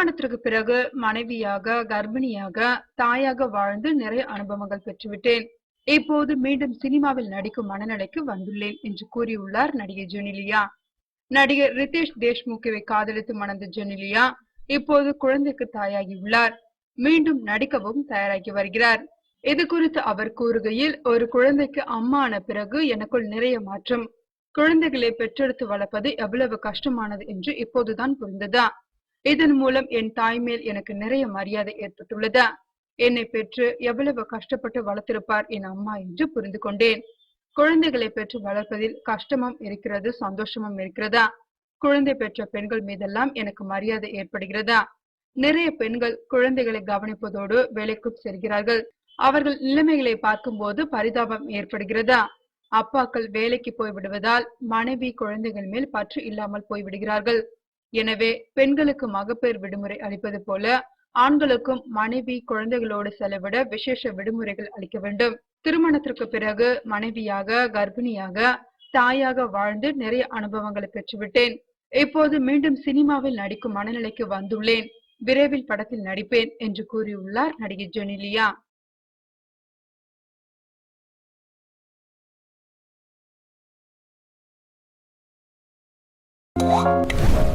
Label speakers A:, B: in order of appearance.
A: திருமணத்திற்கு பிறகு மனைவியாக, கர்ப்பிணியாக, தாயாக வாழ்ந்து நிறைய அனுபவங்கள் பெற்றுவிட்டேன். இப்போது மீண்டும் சினிமாவில் நடிக்கும் மனநிலைக்கு வந்துள்ளேன் என்று கூறியுள்ளார் நடிகை ஜெனிலியா. நடிகர் ரிதேஷ் தேஷ்முக்கை காதலித்து மணந்த ஜெனிலியா இப்போது குழந்தைக்கு தாயாகியுள்ளார். மீண்டும் நடிக்கவும் தயாராகி வருகிறார். இது குறித்து அவர் கூறுகையில், ஒரு குழந்தைக்கு அம்மா ஆன பிறகு எனக்குள் நிறைய மாற்றம். குழந்தைகளை பெற்றெடுத்து வளர்ப்பது எவ்வளவு கஷ்டமானது என்று இப்போதுதான் புரிந்ததா. இதன் மூலம் என் தாய் மேல் எனக்கு நிறைய மரியாதை ஏற்பட்டுள்ளதா. என்னை பெற்று எவ்வளவு கஷ்டப்பட்டு வளர்த்திருப்பார் என் அம்மா என்று புரிந்து கொண்டேன். குழந்தைகளை பெற்று வளர்ப்பதில் கஷ்டமும் இருக்கிறது, சந்தோஷமும் இருக்கிறதா. குழந்தை பெற்ற பெண்கள் மீதெல்லாம் எனக்கு மரியாதை ஏற்படுகிறதா. நிறைய பெண்கள் குழந்தைகளை கவனிப்பதோடு வேலைக்கும் செல்கிறார்கள். அவர்கள் நிலைமைகளை பார்க்கும்போது பரிதாபம் ஏற்படுகிறதா. அப்பாக்கள் வேலைக்கு போய்விடுவதால் மனைவி குழந்தைகள் மேல் பற்று இல்லாமல் போய்விடுகிறார்கள். எனவே பெண்களுக்கு மகப்பேறு விடுமுறை அளிப்பது போல ஆண்களுக்கும் மனைவி குழந்தைகளோடு செலவிட விசேஷ விடுமுறைகள் அளிக்க வேண்டும். திருமணத்திற்கு பிறகு மனைவியாக, கர்ப்பிணியாக, தாயாக வாழ்ந்து நிறைய அனுபவங்களை பெற்றுவிட்டேன். இப்போது மீண்டும் சினிமாவில் நடிக்கும் மனநிலைக்கு வந்துள்ளேன். விரைவில் படத்தில் நடிப்பேன் என்று கூறியுள்ளார் நடிகை ஜெனிலியா.
B: you